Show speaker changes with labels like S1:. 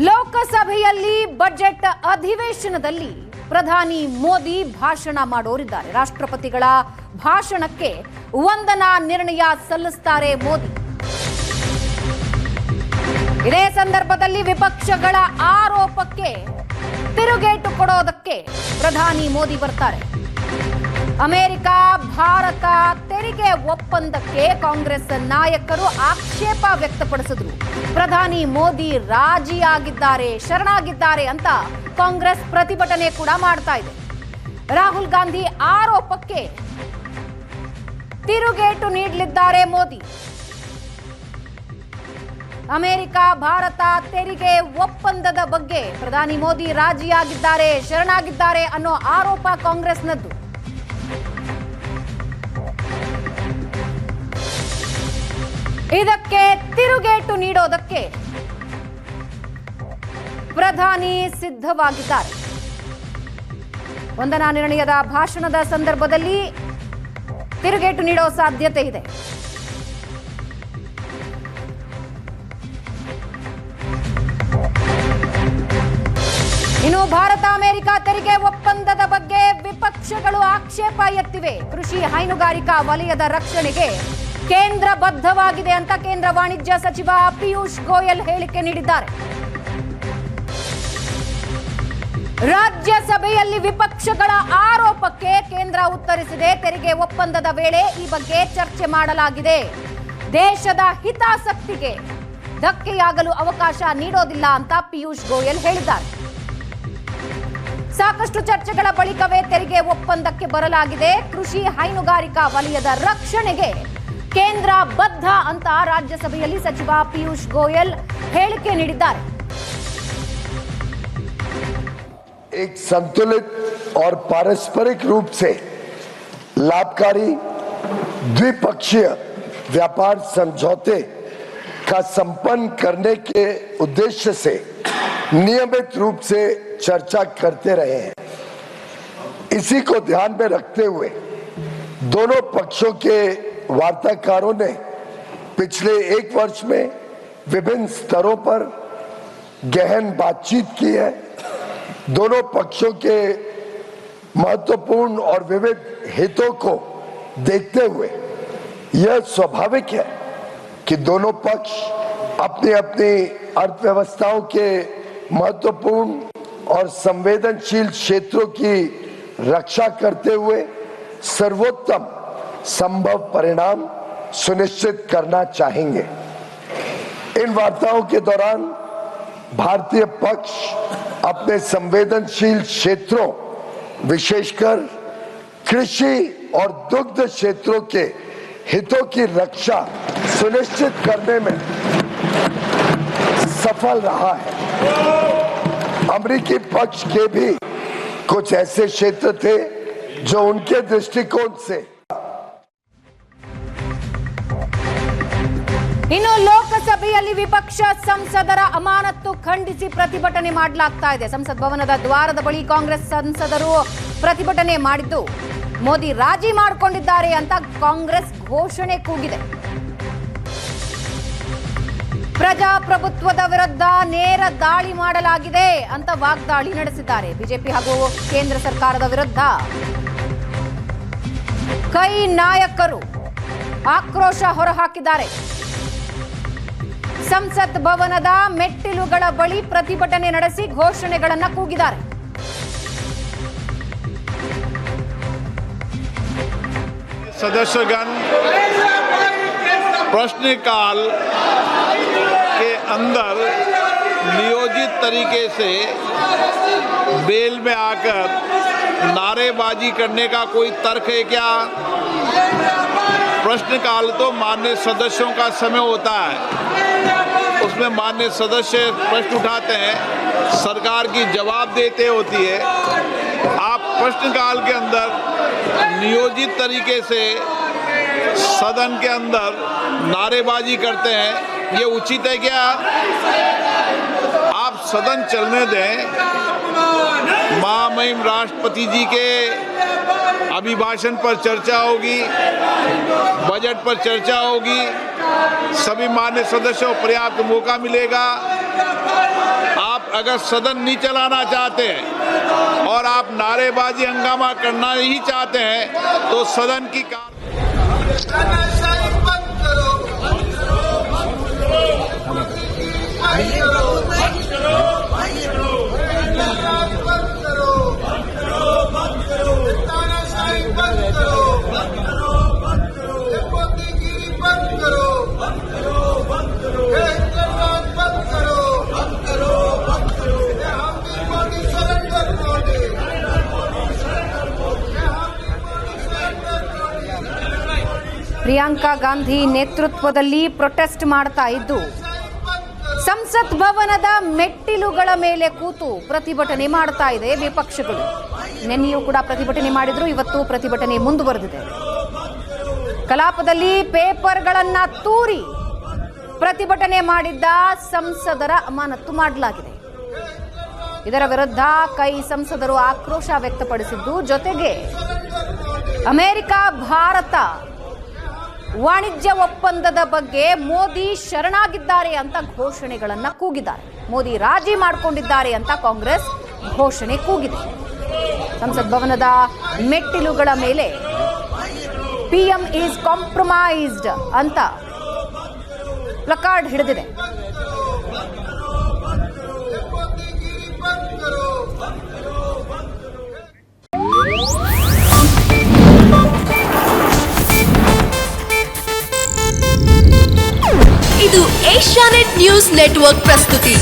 S1: ಲೋಕಸಭೆಯಲ್ಲಿ ಬಜೆಟ್ ಅಧಿವೇಶನದಲ್ಲಿ ಪ್ರಧಾನಿ ಮೋದಿ ಭಾಷಣ ಮಾಡೋರಿದ್ದಾರೆ. ರಾಷ್ಟ್ರಪತಿಗಳ ಭಾಷಣಕ್ಕೆ ವಂದನಾ ನಿರ್ಣಯ ಸಲ್ಲಿಸುತ್ತಾರೆ ಮೋದಿ. ಇದೇ ಸಂದರ್ಭದಲ್ಲಿ ವಿಪಕ್ಷಗಳ ಆರೋಪಕ್ಕೆ ತಿರುಗೇಟು ಕೊಡೋದಕ್ಕೆ ಪ್ರಧಾನಿ ಮೋದಿ ಬರ್ತಾರೆ. ಅಮೆರಿಕ ಭಾರತ ತೆರಿಗೆ ಒಪ್ಪಂದಕ್ಕೆ ಕಾಂಗ್ರೆಸ್ ನಾಯಕರು ಆಕ್ಷೇಪ ವ್ಯಕ್ತಪಡಿಸಿದ್ರು. ಪ್ರಧಾನಿ ಮೋದಿ ರಾಜಿಯಾಗಿದ್ದಾರೆ, ಶರಣಾಗಿದ್ದಾರೆ ಅಂತ ಕಾಂಗ್ರೆಸ್ ಪ್ರತಿಭಟನೆ ಕೂಡ ಮಾಡ್ತಾ ಇದೆ. ರಾಹುಲ್ ಗಾಂಧಿ ಆರೋಪಕ್ಕೆ ತಿರುಗೇಟು ನೀಡಲಿದ್ದಾರೆ ಮೋದಿ. ಅಮೆರಿಕ ಭಾರತ ತೆರಿಗೆ ಒಪ್ಪಂದದ ಬಗ್ಗೆ ಪ್ರಧಾನಿ ಮೋದಿ ರಾಜಿಯಾಗಿದ್ದಾರೆ, ಶರಣಾಗಿದ್ದಾರೆ ಅನ್ನೋ ಆರೋಪ ಕಾಂಗ್ರೆಸ್ನದ್ದು. ಇದಕ್ಕೆ ತಿರುಗೇಟು ನೀಡೋದಕ್ಕೆ ಪ್ರಧಾನಿ ಸಿದ್ಧವಾಗಿದ್ದಾರೆ. ವಂದನಾ ನಿರ್ಣಯದ ಭಾಷಣದ ಸಂದರ್ಭದಲ್ಲಿ ತಿರುಗೇಟು ನೀಡೋ ಸಾಧ್ಯತೆ ಇದೆ. ಇನ್ನು ಭಾರತ ಅಮೆರಿಕ ತೆರಿಗೆ ಒಪ್ಪಂದದ ಬಗ್ಗೆ ವಿಪಕ್ಷಗಳು ಆಕ್ಷೇಪ ಎತ್ತಿವೆ. ಕೃಷಿ ಹೈನುಗಾರಿಕಾ ವಲಯದ ರಕ್ಷಣೆಗೆ ಕೇಂದ್ರ ಬದ್ಧವಾಗಿದೆ ಅಂತ ಕೇಂದ್ರ ವಾಣಿಜ್ಯ ಸಚಿವ ಪಿಯೂಷ್ ಗೋಯಲ್ ಹೇಳಿಕೆ ನೀಡಿದ್ದಾರೆ. ರಾಜ್ಯಸಭೆಯಲ್ಲಿ ವಿಪಕ್ಷಗಳ ಆರೋಪಕ್ಕೆ ಕೇಂದ್ರ ಉತ್ತರಿಸಿದೆ. ತೆರಿಗೆ ಒಪ್ಪಂದದ ವೇಳೆ ಈ ಬಗ್ಗೆ ಚರ್ಚೆ ಮಾಡಲಾಗಿದೆ. ದೇಶದ ಹಿತಾಸಕ್ತಿಗೆ ಧಕ್ಕೆಯಾಗಲು ಅವಕಾಶ ನೀಡೋದಿಲ್ಲ ಅಂತ ಪಿಯೂಷ್ ಗೋಯಲ್ ಹೇಳಿದ್ದಾರೆ. ಸಾಕಷ್ಟು ಚರ್ಚೆಗಳ ಬಳಿಕವೇ ತೆರಿಗೆ ಒಪ್ಪಂದಕ್ಕೆ ಬರಲಾಗಿದೆ. ಕೃಷಿ ಹೈನುಗಾರಿಕಾ ವಲಯದ ರಕ್ಷಣೆಗೆ ಕೇಂದ್ರ ಬದ್ಧ ಅಂತ ರಾಜ್ಯಸಭೆಯಲ್ಲಿ ಸಚಿವ ಪಿಯೂಷ್ ಗೋಯಲ್ ಹೇಳಿಕೆ ನೀಡಿದ್ದಾರೆ.
S2: एक संतुलित और पारस्परिक रूप से लाभकारी द्विपक्षीय व्यापार समझौते का संपन्न करने के उद्देश्य से नियमित रूप से चर्चा करते रहे हैं। इसी को ध्यान में रखते हुए दोनों पक्षों के वार्ताकारों ने पिछले एक वर्ष में विभिन्न स्तरों पर गहन बातचीत की है। दोनों पक्षों के महत्वपूर्ण और विविध हितों को देखते हुए यह स्वाभाविक है कि दोनों पक्ष अपनी अपनी अर्थव्यवस्थाओं के महत्वपूर्ण और संवेदनशील क्षेत्रों की रक्षा करते हुए सर्वोत्तम संभव परिणाम सुनिश्चित करना चाहेंगे। इन वार्ताओं के दौरान भारतीय पक्ष अपने संवेदनशील क्षेत्रों विशेषकर कृषि और दुग्ध क्षेत्रों के हितों की रक्षा सुनिश्चित करने में सफल रहा है। अमेरिकी पक्ष के भी कुछ ऐसे क्षेत्र थे जो उनके दृष्टिकोण से
S1: ಇನ್ನು ಲೋಕಸಭೆಯಲ್ಲಿ ವಿಪಕ್ಷ ಸಂಸದರ ಅಮಾನತು ಖಂಡಿಸಿ ಪ್ರತಿಭಟನೆ ಮಾಡಲಾಗ್ತಾ ಇದೆ. ಸಂಸತ್ ಭವನದ ದ್ವಾರದ ಬಳಿ ಕಾಂಗ್ರೆಸ್ ಸಂಸದರು ಪ್ರತಿಭಟನೆ ಮಾಡಿದ್ದು ಮೋದಿ ರಾಜಿ ಮಾಡಿಕೊಂಡಿದ್ದಾರೆ ಅಂತ ಕಾಂಗ್ರೆಸ್ ಘೋಷಣೆ ಕೂಗಿದೆ. ಪ್ರಜಾಪ್ರಭುತ್ವದ ವಿರುದ್ಧ ನೇರ ದಾಳಿ ಮಾಡಲಾಗಿದೆ ಅಂತ ವಾಗ್ದಾಳಿ ನಡೆಸಿದ್ದಾರೆ. ಬಿಜೆಪಿ ಹಾಗೂ ಕೇಂದ್ರ ಸರ್ಕಾರದ ವಿರುದ್ಧ ಕೈ ನಾಯಕರು ಆಕ್ರೋಶ ಹೊರಹಾಕಿದ್ದಾರೆ. ಸಂಸತ್ ಭವನದ ಮೆಟ್ಟಿಲುಗಳ ಬಳಿ ಪ್ರತಿಭಟನೆ ನಡೆಸಿ ಘೋಷಣೆಗಳನ್ನು ಕೂಗಿದ್ದಾರೆ.
S3: सदस्यगण प्रश्नकाल के अंदर नियोजित तरीके से बेल में आकर नारेबाजी करने का कोई तर्क है क्या? प्रश्नकाल तो मान्य सदस्यों का समय होता है, उसमें मान्य सदस्य प्रश्न उठाते हैं, सरकार की जवाब देते होती है। आप प्रश्नकाल के अंदर नियोजित तरीके से सदन के अंदर नारेबाजी करते हैं, ये उचित है क्या? आप सदन चलने दें। महामहिम राष्ट्रपति जी के अभिभाषण पर चर्चा होगी, बजट पर चर्चा होगी, सभी मान्य सदस्यों को पर्याप्त मौका मिलेगा। अगर सदन नहीं चलाना चाहते हैं और आप नारेबाजी हंगामा करना ही चाहते हैं तो सदन की
S1: ಪ್ರಿಯಾಂಕಾ ಗಾಂಧಿ ನೇತೃತ್ವದಲ್ಲಿ ಪ್ರೊಟೆಸ್ಟ್ ಮಾಡ್ತಾ ಇದ್ದು ಸಂಸತ್ ಭವನದ ಮೆಟ್ಟಿಲುಗಳ ಮೇಲೆ ಕೂತು ಪ್ರತಿಭಟನೆ ಮಾಡ್ತಾ ಇದೆ ವಿಪಕ್ಷಗಳು. ನಿನ್ನೆಯೂ ಕೂಡ ಪ್ರತಿಭಟನೆ ಮಾಡಿದ್ರು, ಇವತ್ತು ಪ್ರತಿಭಟನೆ ಮುಂದುವರೆದಿದೆ. ಕಲಾಪದಲ್ಲಿ ಪೇಪರ್ಗಳನ್ನ ತೂರಿ ಪ್ರತಿಭಟನೆ ಮಾಡಿದ್ದ ಸಂಸದರ ಅಮಾನತು ಮಾಡಲಾಗಿದೆ. ಇದರ ವಿರುದ್ಧ ಕೈ ಸಂಸದರು ಆಕ್ರೋಶ ವ್ಯಕ್ತಪಡಿಸಿದ್ದು, ಜೊತೆಗೆ ಅಮೆರಿಕ ಭಾರತ ವಾಣಿಜ್ಯ ಒಪ್ಪಂದದ ಬಗ್ಗೆ ಮೋದಿ ಶರಣಾಗಿದ್ದಾರೆ ಅಂತ ಘೋಷಣೆಗಳನ್ನ ಕೂಗಿದ್ದಾರೆ. ಮೋದಿ ರಾಜಿ ಮಾಡಿಕೊಂಡಿದ್ದಾರೆ ಅಂತ ಕಾಂಗ್ರೆಸ್ ಘೋಷಣೆ ಕೂಗಿದೆ. ಸಂಸತ್ ಭವನದ ಮೆಟ್ಟಿಲುಗಳ ಮೇಲೆ ಪಿಎಂ ಈಸ್ ಕಾಂಪ್ರಮೈಸ್ಡ್ ಅಂತ ಪ್ಲಕಾರ್ಡ್ ಹಿಡಿದಿದೆ.
S4: ಇದು ಏಷ್ಯಾನೆಟ್ ನ್ಯೂಸ್ ನೆಟ್ವರ್ಕ್ ಪ್ರಸ್ತುತಿ.